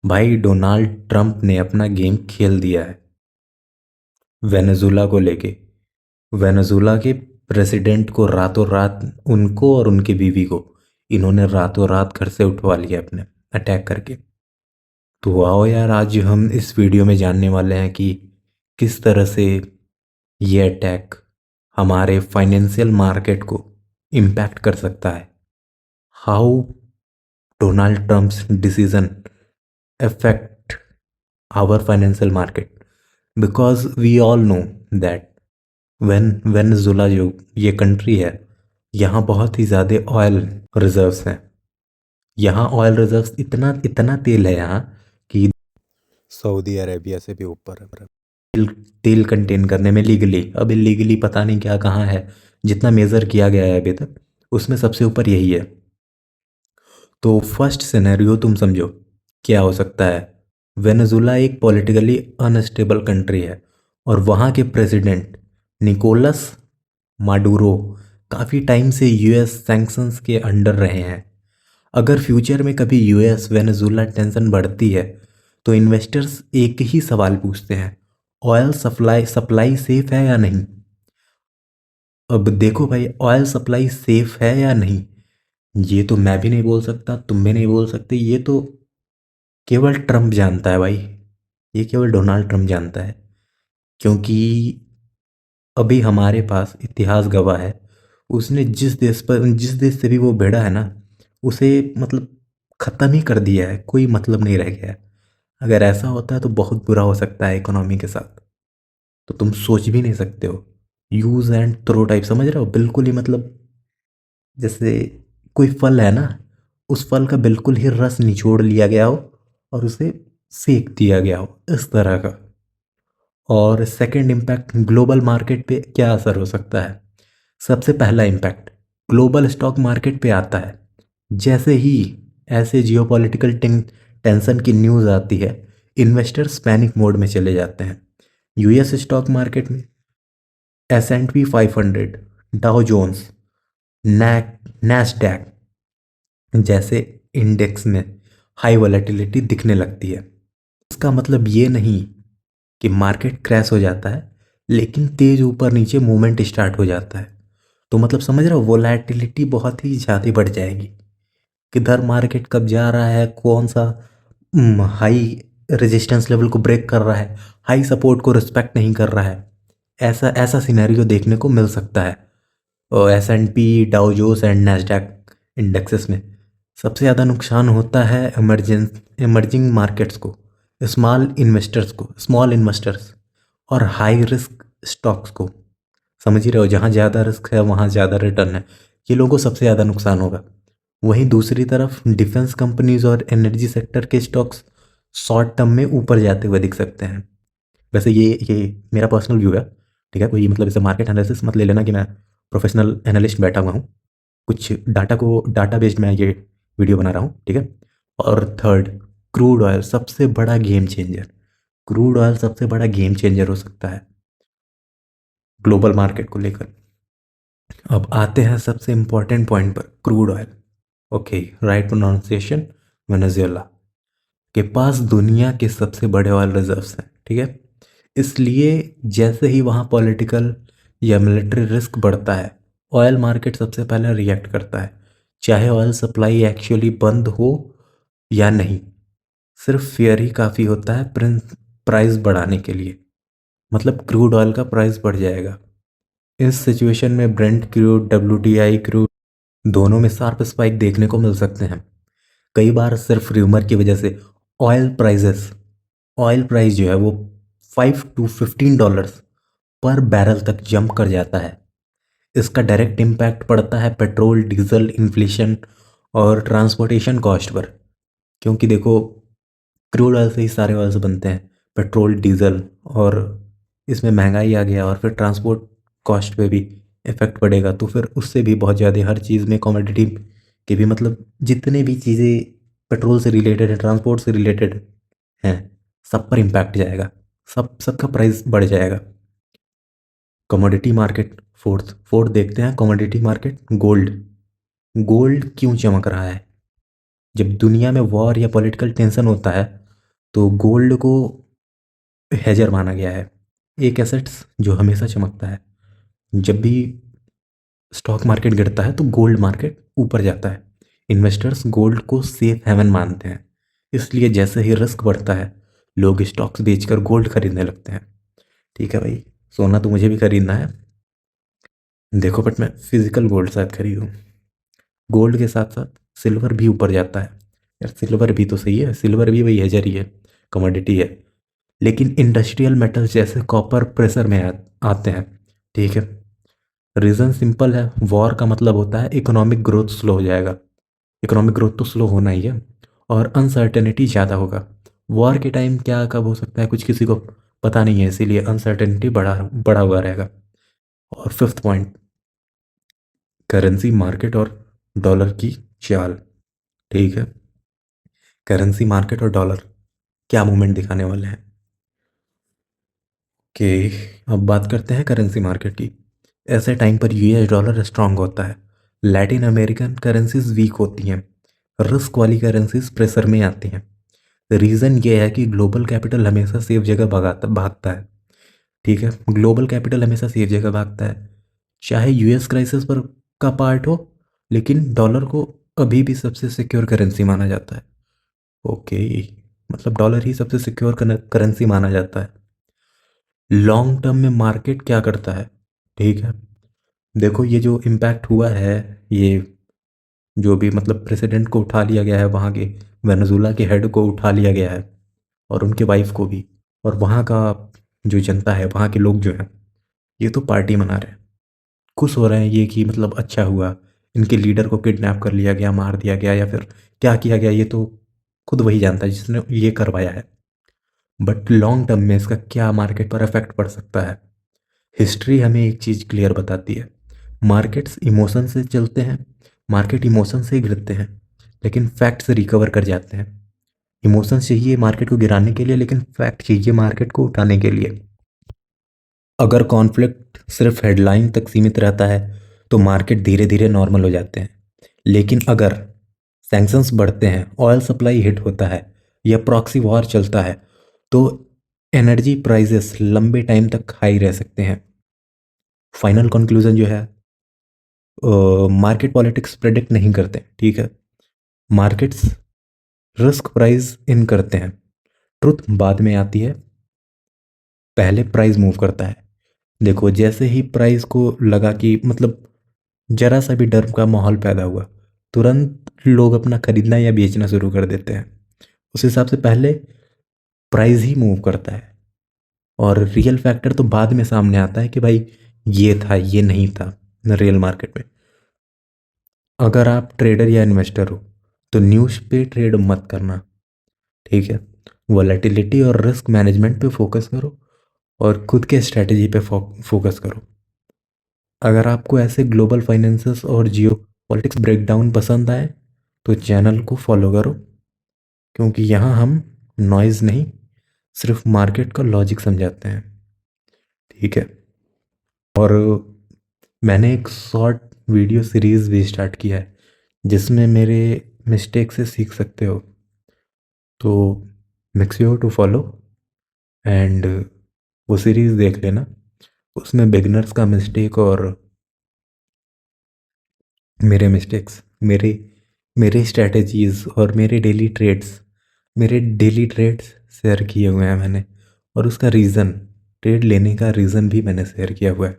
भाई Donald Trump ने अपना गेम खेल दिया है वेनेजुला को लेके। वेनेजुला के प्रेसिडेंट को रातों रात, उनको और उनकी बीवी को इन्होंने रातों रात घर से उठवा लिया अपने अटैक करके। तो आओ यार, आज हम इस वीडियो में जानने वाले हैं कि किस तरह से ये अटैक हमारे फाइनेंशियल मार्केट को इम्पैक्ट कर सकता है। How Donald Trump's decision affect our financial market, because we all know that when Venezuela जो ये कंट्री है, यहाँ बहुत ही ज़्यादा ऑयल रिजर्व्स हैं। यहाँ ऑयल रिजर्व्स इतना इतना तेल है यहाँ कि सऊदी अरेबिया से भी ऊपर है। तेल तेल कंटेन करने में लीगली, अब इलीगली पता नहीं क्या कहाँ है। जितना मेज़र किया गया है अभी तक उसमें सबसे ऊपर यही है। तो फर्स्ट सिनेरियो तुम समझो क्या हो सकता है। वेनेजुला एक पॉलिटिकली अनस्टेबल कंट्री है और वहाँ के प्रेसिडेंट निकोलस माडुरो काफ़ी टाइम से यूएस सैंक्शंस के अंडर रहे हैं। अगर फ्यूचर में कभी यूएस वेनेजुला टेंशन बढ़ती है तो इन्वेस्टर्स एक ही सवाल पूछते हैं, ऑयल सप्लाई सप्लाई सेफ है या नहीं। अब देखो भाई, ऑयल सप्लाई सेफ है या नहीं ये तो मैं भी नहीं बोल सकता, तुम भी नहीं बोल सकते। ये तो केवल ट्रम्प जानता है भाई, ये केवल डोनाल्ड ट्रम्प जानता है। क्योंकि अभी हमारे पास इतिहास गवाह है, उसने जिस देश से भी वो भिड़ा है ना, उसे मतलब ख़त्म ही कर दिया है, कोई मतलब नहीं रह गया है। अगर ऐसा होता है तो बहुत बुरा हो सकता है इकोनॉमी के साथ। तो तुम सोच भी नहीं सकते हो। यूज़ एंड थ्रो टाइप, समझ रहे हो, बिल्कुल ही मतलब जैसे कोई फल है ना, उस फल का बिल्कुल ही रस निचोड़ लिया गया हो और उसे सेक दिया गया हो, इस तरह का। और सेकंड इम्पैक्ट ग्लोबल मार्केट पे क्या असर हो सकता है। सबसे पहला इम्पैक्ट ग्लोबल स्टॉक मार्केट पे आता है। जैसे ही ऐसे जियोपॉलिटिकल टेंशन की न्यूज़ आती है, इन्वेस्टर्स पैनिक मोड में चले जाते हैं। यूएस स्टॉक मार्केट में S&P 500, डाउ जोन्स, नैस्डैक जैसे इंडेक्स में हाई वॉलेटिलिटी दिखने लगती है। इसका मतलब ये नहीं कि मार्केट क्रैश हो जाता है, लेकिन तेज ऊपर नीचे मूवमेंट स्टार्ट हो जाता है। तो मतलब समझ रहे हो, वोलेटिलिटी बहुत ही ज़्यादा बढ़ जाएगी। किधर मार्केट कब जा रहा है, कौन सा हाई रेजिस्टेंस लेवल को ब्रेक कर रहा है, हाई सपोर्ट को रिस्पेक्ट नहीं कर रहा है। ऐसा ऐसा सिनेरियो देखने को मिल सकता है। और S&P, Dow Jones and Nasdaq indexes में सबसे ज़्यादा नुकसान होता है इमर्जिंग मार्केट्स को, स्मॉल इन्वेस्टर्स और हाई रिस्क स्टॉक्स को। समझ ही रहे हो, जहाँ ज़्यादा रिस्क है वहाँ ज़्यादा रिटर्न है, ये लोगों को सबसे ज़्यादा नुकसान होगा। वहीं दूसरी तरफ डिफेंस कंपनीज और एनर्जी सेक्टर के स्टॉक्स शॉर्ट टर्म में ऊपर जाते हुए दिख सकते हैं। वैसे ये मेरा पर्सनल व्यू है, ठीक है। कोई मतलब इसे मार्केट एनालिसिस मत ले लेना कि मैं प्रोफेशनल एनालिस्ट बैठा हुआ हूँ। कुछ डाटा बेस्ड मैं ये वीडियो बना रहा हूँ, ठीक है। और थर्ड, क्रूड ऑयल सबसे बड़ा गेम चेंजर। क्रूड ऑयल सबसे बड़ा गेम चेंजर हो सकता है ग्लोबल मार्केट को लेकर। अब आते हैं सबसे इंपॉर्टेंट पॉइंट पर, crude oil. Okay, right pronunciation, Venezuela के पास दुनिया के सबसे बड़े ऑयल रिजर्व्स हैं, ठीक है। इसलिए जैसे ही वहाँ पॉलिटिकल या मिलिट्री रिस्क बढ़ता है, ऑयल मार्केट सबसे पहले रिएक्ट करता है, चाहे ऑयल सप्लाई एक्चुअली बंद हो या नहीं। सिर्फ फेयर ही काफ़ी होता है प्राइस बढ़ाने के लिए। मतलब क्रूड ऑयल का प्राइस बढ़ जाएगा। इस सिचुएशन में ब्रेंट क्रूड, WTI क्रूड दोनों में शार्प स्पाइक देखने को मिल सकते हैं। कई बार सिर्फ र्यूमर की वजह से ऑयल प्राइस जो है वो $5 to $15 पर बैरल तक जंप कर जाता है। इसका डायरेक्ट इम्पैक्ट पड़ता है पेट्रोल, डीजल, इन्फ्लेशन और ट्रांसपोर्टेशन कॉस्ट पर। क्योंकि देखो, क्रूड ऑयल से ही सारे ऑयल्स बनते हैं, पेट्रोल, डीजल, और इसमें महंगाई आ गया और फिर ट्रांसपोर्ट कॉस्ट पे भी इफ़ेक्ट पड़ेगा। तो फिर उससे भी बहुत ज़्यादा हर चीज़ में कमोडिटी के भी मतलब जितने भी चीज़ें पेट्रोल से रिलेटेड है, ट्रांसपोर्ट से रिलेटेड हैं, सब पर इम्पैक्ट जाएगा, सबका प्राइस बढ़ जाएगा। कमोडिटी मार्केट, फोर्थ देखते हैं कमोडिटी मार्केट। गोल्ड। गोल्ड क्यों चमक रहा है। जब दुनिया में वॉर या पॉलिटिकल टेंशन होता है तो गोल्ड को हेजर माना गया है, एक एसेट्स जो हमेशा चमकता है। जब भी स्टॉक मार्केट गिरता है तो गोल्ड मार्केट ऊपर जाता है। इन्वेस्टर्स गोल्ड को सेफ हेवन मानते हैं, इसलिए जैसे ही रिस्क बढ़ता है लोग स्टॉक्स बेचकर गोल्ड खरीदने लगते हैं। ठीक है भाई, सोना तो मुझे भी खरीदना है। देखो बट मैं फिजिकल गोल्ड शायद खरीदूँ। गोल्ड के साथ साथ सिल्वर भी ऊपर जाता है। यार सिल्वर भी तो सही है, सिल्वर भी वही हेजर ही है, कमोडिटी है। लेकिन इंडस्ट्रियल मेटल्स जैसे कॉपर प्रेशर में आते हैं। ठीक है, रीज़न सिंपल है, वॉर का मतलब होता है इकोनॉमिक ग्रोथ स्लो हो जाएगा। इकोनॉमिक ग्रोथ तो स्लो होना ही है, और अनसर्टेनिटी ज़्यादा होगा। वॉर के टाइम क्या कब हो सकता है कुछ किसी को पता नहीं है, इसीलिए अनसर्टेनिटी बढ़ा बढ़ा हुआ रहेगा। और फिफ्थ पॉइंट, करेंसी मार्केट और डॉलर की चाल। ठीक है, करेंसी मार्केट और डॉलर क्या मूवमेंट दिखाने वाले हैं कि अब बात करते हैं करेंसी मार्केट की। ऐसे टाइम पर यूएस डॉलर स्ट्रांग होता है, लैटिन अमेरिकन करेंसीज वीक होती हैं, रिस्क वाली करेंसीज प्रेशर में आती हैं। रीज़न ये है कि ग्लोबल कैपिटल हमेशा सेफ जगह भागता है। ठीक है, ग्लोबल कैपिटल हमेशा सेफ जगह भागता है, चाहे यूएस क्राइसिस पर का पार्ट हो, लेकिन डॉलर को अभी भी सबसे सिक्योर करेंसी माना जाता है। ओके, मतलब डॉलर ही सबसे सिक्योर करेंसी माना जाता है। लॉन्ग टर्म में मार्केट क्या करता है? ठीक है, देखो ये जो इम्पैक्ट हुआ है, ये जो भी मतलब प्रेसिडेंट को उठा लिया गया है, वहाँ के वेनेजुला के हेड को उठा लिया गया है, और उनके वाइफ को भी, और वहाँ का जो जनता है, वहाँ के लोग जो हैं, ये तो पार्टी मना रहे हैं, खुश हो रहे हैं ये कि मतलब अच्छा हुआ, इनके लीडर को किडनैप कर लिया गया, मार दिया गया, या फिर क्या किया गया ये तो खुद वही जानता है जिसने ये करवाया है। बट लॉन्ग टर्म में इसका क्या मार्केट पर इफेक्ट पड़ सकता है? हिस्ट्री हमें एक चीज़ क्लियर बताती है, मार्केट्स इमोशन से चलते हैं, मार्केट इमोशन से ही गिरते हैं, लेकिन फैक्ट से रिकवर कर जाते हैं। इमोशन चाहिए मार्केट को गिराने के लिए, लेकिन फैक्ट चाहिए मार्केट को उठाने के लिए। अगर कॉन्फ्लिक्ट सिर्फ हेडलाइन तक सीमित रहता है तो मार्केट धीरे धीरे नॉर्मल हो जाते हैं, लेकिन अगर सैंक्शंस बढ़ते हैं, ऑयल सप्लाई हिट होता है, या प्रॉक्सी वॉर चलता है, तो एनर्जी प्राइसेस लंबे टाइम तक हाई रह सकते हैं। फाइनल कंक्लूजन जो है, मार्केट पॉलिटिक्स प्रेडिक्ट नहीं करते। ठीक है, मार्केट्स रिस्क प्राइस इन करते हैं, ट्रुथ बाद में आती है, पहले प्राइस मूव करता है। देखो जैसे ही प्राइस को लगा कि मतलब जरा सा भी डर का माहौल पैदा हुआ, तुरंत लोग अपना खरीदना या बेचना शुरू कर देते हैं। उस हिसाब से पहले प्राइस ही मूव करता है, और रियल फैक्टर तो बाद में सामने आता है कि भाई ये था ये नहीं था रियल मार्केट में। अगर आप ट्रेडर या इन्वेस्टर हो तो न्यूज़ पे ट्रेड मत करना। ठीक है, वॉलेटिलिटी और रिस्क मैनेजमेंट पे फोकस करो, और खुद के स्ट्रेटजी पे फोकस करो। अगर आपको ऐसे ग्लोबल फाइनेंसेस और जियो पॉलिटिक्स ब्रेकडाउन पसंद आए तो चैनल को फॉलो करो, क्योंकि यहाँ हम नॉइज़ नहीं, सिर्फ मार्केट का लॉजिक समझाते हैं। ठीक है, और मैंने एक शॉर्ट वीडियो सीरीज़ भी स्टार्ट किया है जिसमें मेरे मिस्टेक से सीख सकते हो, तो make sure to follow and वो सीरीज़ देख लेना। उसमें बिगनर्स का मिस्टेक और मेरे मिस्टेक्स, मेरे मेरे स्ट्रैटेजीज़ और मेरे डेली ट्रेड्स शेयर किए हुए हैं मैंने, और उसका रीज़न, ट्रेड लेने का रीज़न भी मैंने शेयर किया हुआ है।